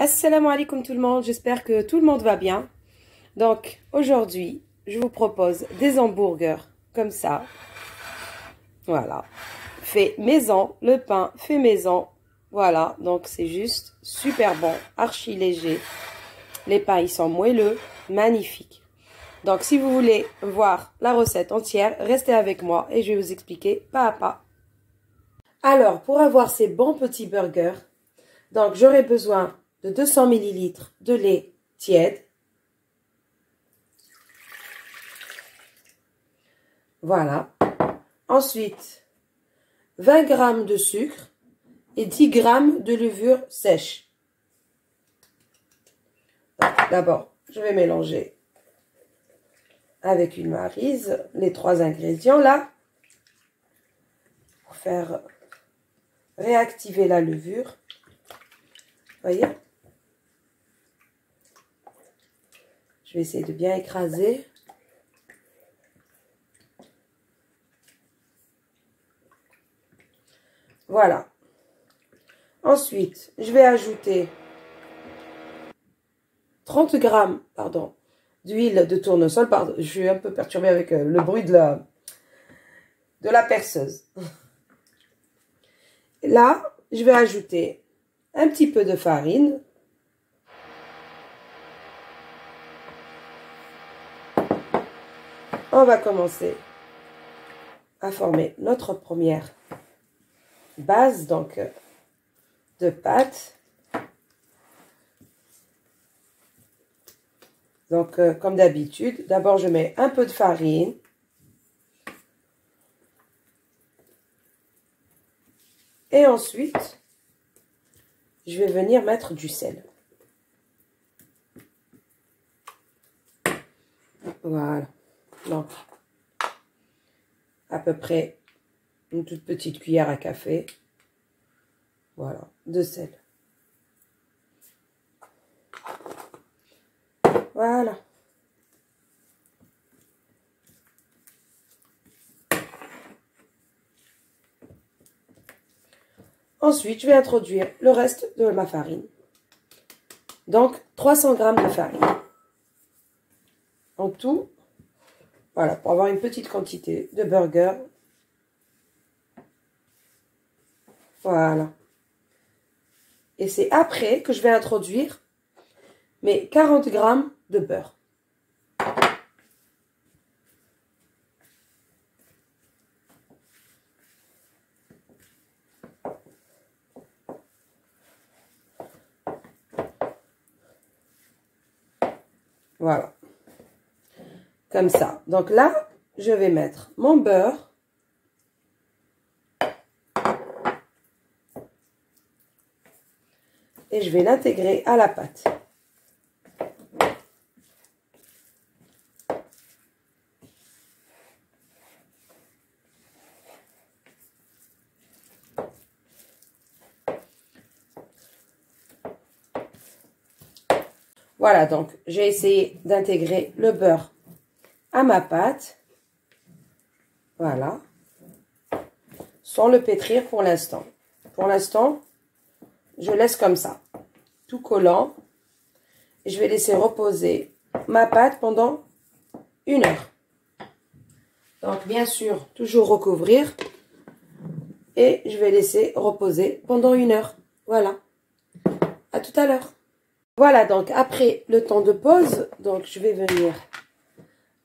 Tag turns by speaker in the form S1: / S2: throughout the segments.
S1: Assalamu alaikum tout le monde, j'espère que tout le monde va bien. Donc aujourd'hui, je vous propose des hamburgers comme ça. Voilà, fait maison, le pain fait maison. Voilà, donc c'est juste super bon, archi léger. Les pains ils sont moelleux, magnifiques. Donc si vous voulez voir la recette entière, restez avec moi et je vais vous expliquer pas à pas. Alors pour avoir ces bons petits burgers, donc j'aurai besoin de 200 ml de lait tiède. Voilà. Ensuite, 20 g de sucre et 10 g de levure sèche. D'abord, je vais mélanger avec une maryse les trois ingrédients là pour faire réactiver la levure. Voyez? Je vais essayer de bien écraser. Voilà. Ensuite, je vais ajouter 30 g, d'huile de tournesol. Pardon, je suis un peu perturbée avec le bruit de la perceuse. Là, je vais ajouter un petit peu de farine. On va commencer à former notre première base donc de pâte. Donc comme d'habitude, d'abord je mets un peu de farine. Et ensuite, je vais venir mettre du sel. Voilà. Donc, à peu près une toute petite cuillère à café. Voilà, de sel. Voilà. Ensuite, je vais introduire le reste de ma farine. Donc, 300 g de farine. En tout, voilà, pour avoir une petite quantité de burger. Voilà. Et c'est après que je vais introduire mes 40 g de beurre. Voilà. Comme ça. Donc là, je vais mettre mon beurre. Et je vais l'intégrer à la pâte. Voilà, donc j'ai essayé d'intégrer le beurre à ma pâte. Voilà. Sans le pétrir pour l'instant. Pour l'instant, je laisse comme ça, tout collant. Et je vais laisser reposer ma pâte pendant 1 heure. Donc, bien sûr, toujours recouvrir. Et je vais laisser reposer pendant 1 heure. Voilà. À tout à l'heure. Voilà, donc après le temps de pause, donc je vais venir.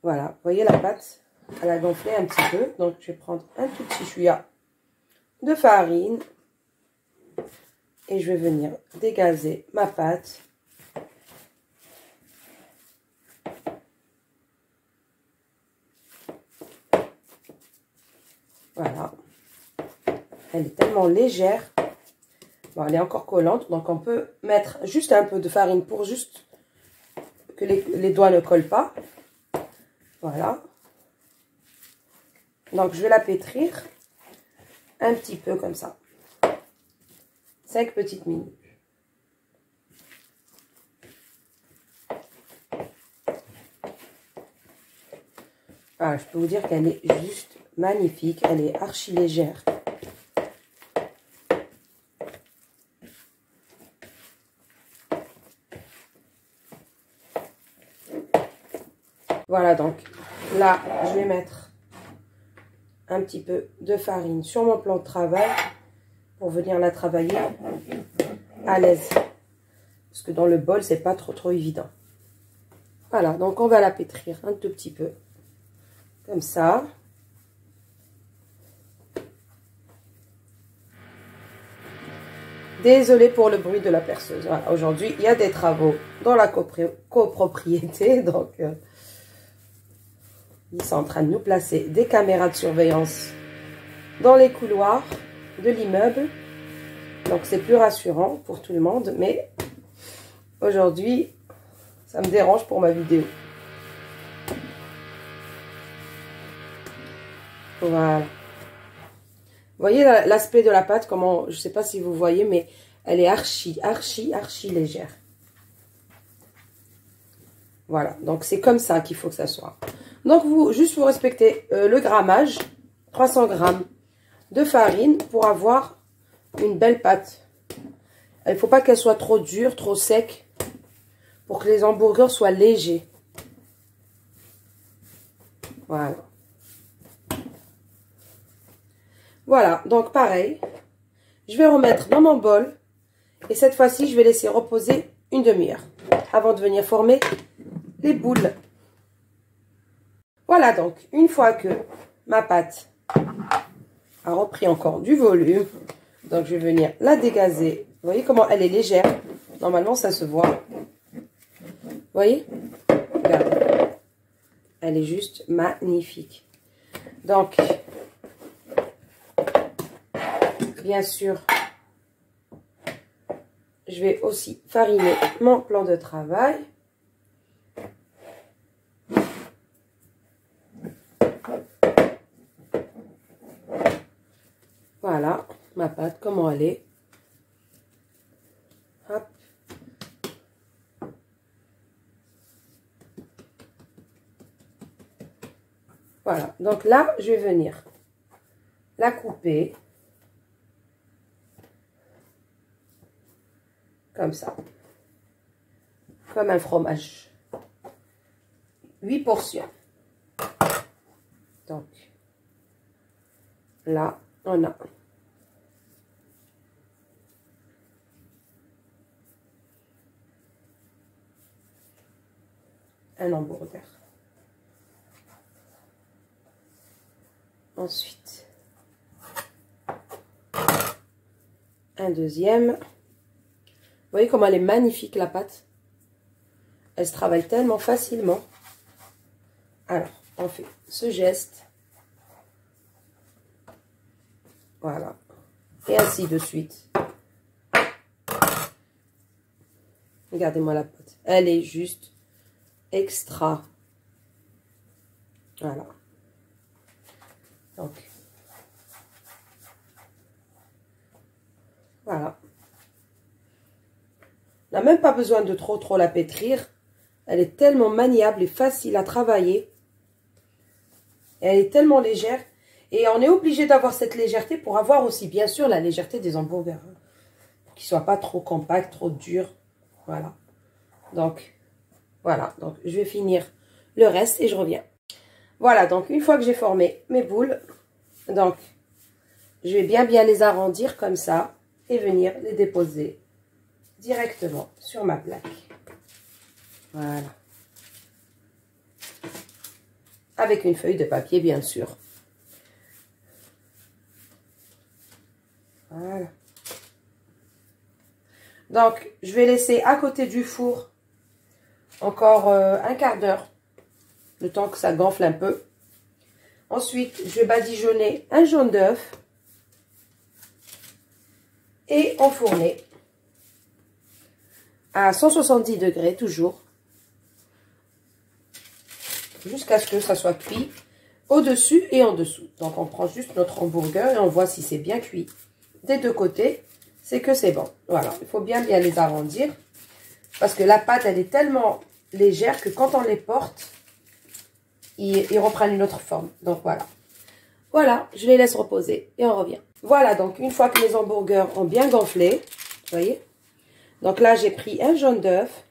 S1: Voilà, vous voyez la pâte, elle a gonflé un petit peu. Donc, je vais prendre un tout petit chouïa de farine. Et je vais venir dégazer ma pâte. Voilà. Elle est tellement légère. Bon, elle est encore collante. Donc, on peut mettre juste un peu de farine pour juste que les doigts ne collent pas. Voilà. Donc, je vais la pétrir un petit peu comme ça. 5 petites minutes. Ah, je peux vous dire qu'elle est juste magnifique. Elle est archi légère. Voilà, donc là, je vais mettre un petit peu de farine sur mon plan de travail pour venir la travailler à l'aise. Parce que dans le bol, c'est pas trop évident. Voilà, donc on va la pétrir un tout petit peu. Comme ça. Désolée pour le bruit de la perceuse. Voilà, aujourd'hui, il y a des travaux dans la copropriété. Donc, ils sont en train de nous placer des caméras de surveillance dans les couloirs de l'immeuble. Donc, c'est plus rassurant pour tout le monde. Mais aujourd'hui, ça me dérange pour ma vidéo. Voilà. Vous voyez l'aspect de la pâte, comment, je ne sais pas si vous voyez, mais elle est archi légère. Voilà, donc c'est comme ça qu'il faut que ça soit. Donc, juste vous respectez le grammage, 300 grammes de farine pour avoir une belle pâte. Il ne faut pas qu'elle soit trop dure, trop sec, pour que les hamburgers soient légers. Voilà. Voilà, donc pareil, je vais remettre dans mon bol et cette fois-ci, je vais laisser reposer une demi-heure avant de venir former les boules. Voilà, donc une fois que ma pâte a repris encore du volume, donc je vais venir la dégazer. Vous voyez comment elle est légère? Normalement, ça se voit. Vous voyez? Regardez. Elle est juste magnifique. Donc, bien sûr, je vais aussi fariner mon plan de travail. Voilà, ma pâte, comment elle est. Hop. Voilà, donc là, je vais venir la couper. Comme ça. Comme un fromage. 8 portions. Donc, là, on a un hamburger. Ensuite, un deuxième. Vous voyez comment elle est magnifique, la pâte. Elle se travaille tellement facilement. Alors, on fait ce geste. Voilà. Et ainsi de suite. Regardez-moi la pâte. Elle est juste extra. Voilà. Donc, voilà. On n'a même pas besoin de trop la pétrir. Elle est tellement maniable et facile à travailler. Elle est tellement légère. Et on est obligé d'avoir cette légèreté pour avoir aussi, bien sûr, la légèreté des hamburgers. Pour qu'ils ne soient pas trop compacts, trop durs. Voilà. Donc, voilà. Donc, je vais finir le reste et je reviens. Voilà. Donc, une fois que j'ai formé mes boules, donc, je vais bien les arrondir comme ça et venir les déposer directement sur ma plaque. Voilà. Avec une feuille de papier, bien sûr. Voilà. Donc, je vais laisser à côté du four encore un quart d'heure, le temps que ça gonfle un peu. Ensuite, je vais badigeonner un jaune d'œuf et enfourner à 170 degrés toujours, jusqu'à ce que ça soit cuit au-dessus et en dessous. Donc, on prend juste notre hamburger et on voit si c'est bien cuit des deux côtés. C'est que c'est bon. Voilà, il faut bien les arrondir parce que la pâte, elle est tellement légère que quand on les porte, ils reprennent une autre forme. Donc, voilà. Voilà, je les laisse reposer et on revient. Voilà, donc une fois que les hamburgers ont bien gonflé, vous voyez. Donc là, j'ai pris un jaune d'œuf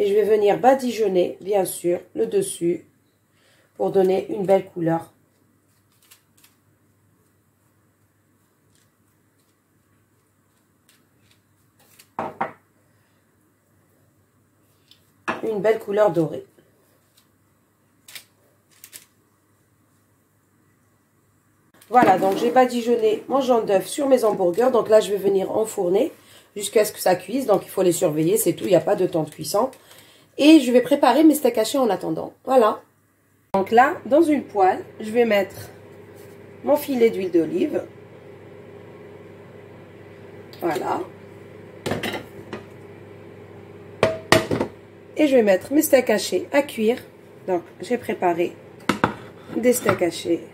S1: Et je vais venir badigeonner, bien sûr, le dessus pour donner une belle couleur. Une belle couleur dorée. Voilà, donc j'ai badigeonné mon jaune d'œuf sur mes hamburgers. Donc là, je vais venir enfourner jusqu'à ce que ça cuise. Donc il faut les surveiller, c'est tout, il n'y a pas de temps de cuisson. Et je vais préparer mes steaks hachés en attendant. Voilà. Donc là, dans une poêle, je vais mettre mon filet d'huile d'olive. Voilà. Et je vais mettre mes steaks hachés à cuire. Donc, j'ai préparé des steaks hachés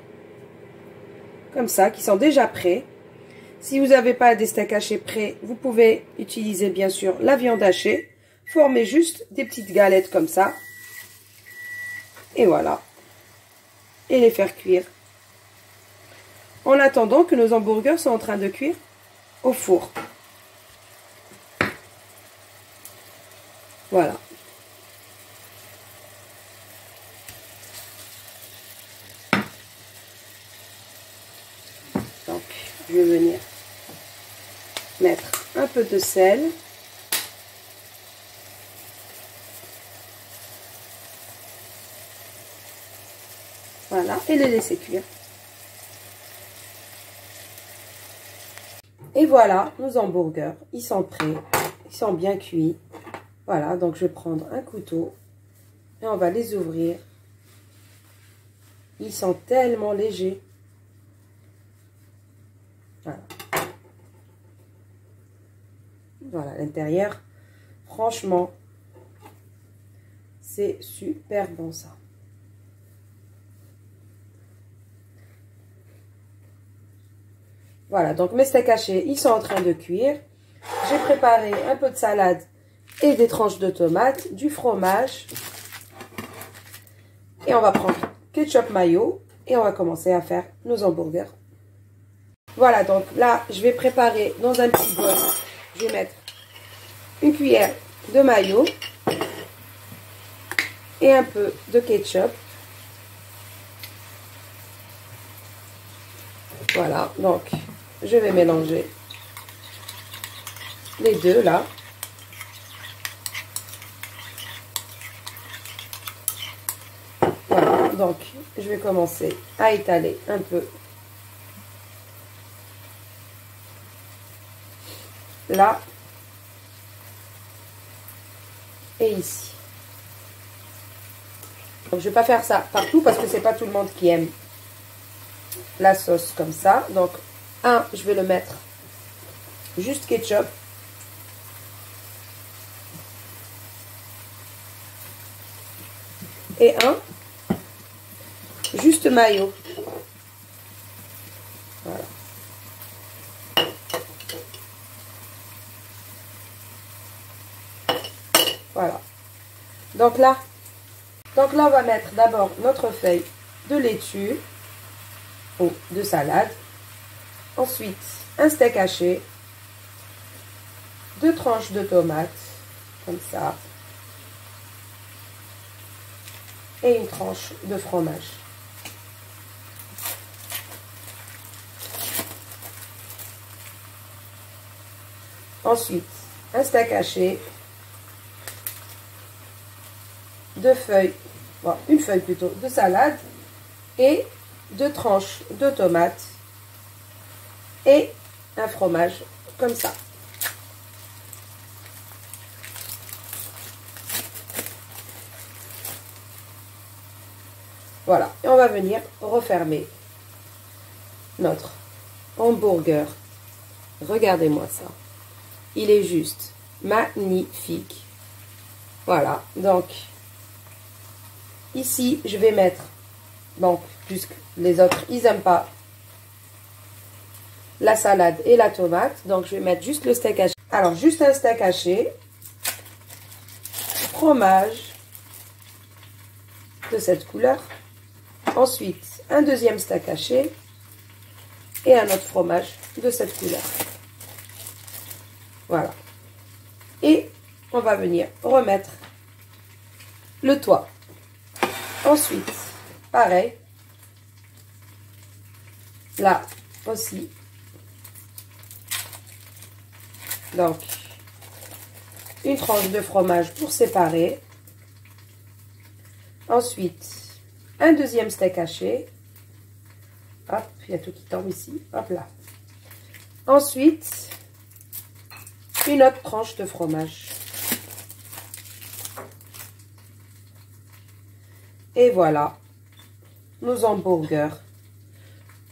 S1: comme ça, qui sont déjà prêts. Si vous n'avez pas des steaks hachés prêts, vous pouvez utiliser bien sûr la viande hachée. Formez juste des petites galettes comme ça. Et voilà. Et les faire cuire. En attendant que nos hamburgers sont en train de cuire au four. Voilà. Donc, je vais venir mettre un peu de sel. Voilà, et les laisser cuire. Et voilà, nos hamburgers, ils sont prêts. Ils sont bien cuits. Voilà, donc je vais prendre un couteau et on va les ouvrir. Ils sont tellement légers. Voilà. Voilà, l'intérieur, franchement, c'est super bon ça. Voilà, donc mes steaks hachés, ils sont en train de cuire. J'ai préparé un peu de salade et des tranches de tomates, du fromage. Et on va prendre ketchup mayo et on va commencer à faire nos hamburgers. Voilà, donc là, je vais préparer dans un petit bol. Je vais mettre une cuillère de mayo et un peu de ketchup. Voilà, donc je vais mélanger les deux là. Voilà, donc je vais commencer à étaler un peu là et ici. Donc je vais pas faire ça partout parce que c'est pas tout le monde qui aime la sauce comme ça. Donc je vais le mettre juste ketchup. Et juste mayo. Voilà. Voilà. Donc là, on va mettre d'abord notre feuille de laitue ou de salade. Ensuite, un steak haché, 2 tranches de tomates, comme ça, et une tranche de fromage. Ensuite, un steak haché, 2 feuilles, bon, une feuille plutôt, de salade, et 2 tranches de tomates, et un fromage, comme ça. Voilà, et on va venir refermer notre hamburger. Regardez-moi ça. Il est juste magnifique. Voilà, donc ici, je vais mettre, donc, puisque les autres, ils n'aiment pas la salade et la tomate, donc je vais mettre juste le steak haché. Alors, juste un steak haché, fromage de cette couleur. Ensuite, un deuxième steak haché et un autre fromage de cette couleur. Voilà. Et on va venir remettre le toit. Ensuite, pareil. Là aussi. Donc, une tranche de fromage pour séparer. Ensuite, un deuxième steak haché. Hop, il y a tout qui tombe ici. Hop là. Ensuite, une autre tranche de fromage. Et voilà, nos hamburgers.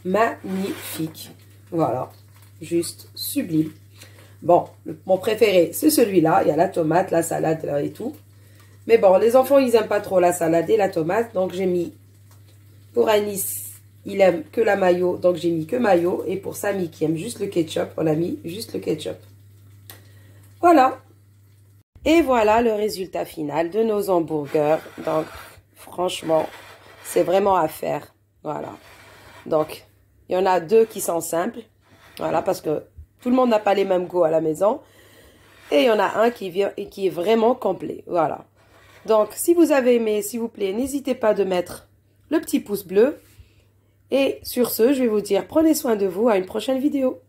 S1: Magnifiques. Voilà, juste sublime. Bon, mon préféré, c'est celui-là. Il y a la tomate, la salade là, et tout. Mais bon, les enfants, ils n'aiment pas trop la salade et la tomate. Donc, j'ai mis, pour Anis, il aime que la mayo. Donc, j'ai mis que mayo. Et pour Samy, qui aime juste le ketchup, on a mis juste le ketchup. Voilà. Et voilà le résultat final de nos hamburgers. Donc, franchement, c'est vraiment à faire. Voilà. Donc, il y en a deux qui sont simples. Voilà, parce que tout le monde n'a pas les mêmes goûts à la maison. Et il y en a un qui est vraiment complet. Voilà. Donc, si vous avez aimé, s'il vous plaît, n'hésitez pas de mettre le petit pouce bleu. Et sur ce, je vais vous dire, prenez soin de vous, à une prochaine vidéo.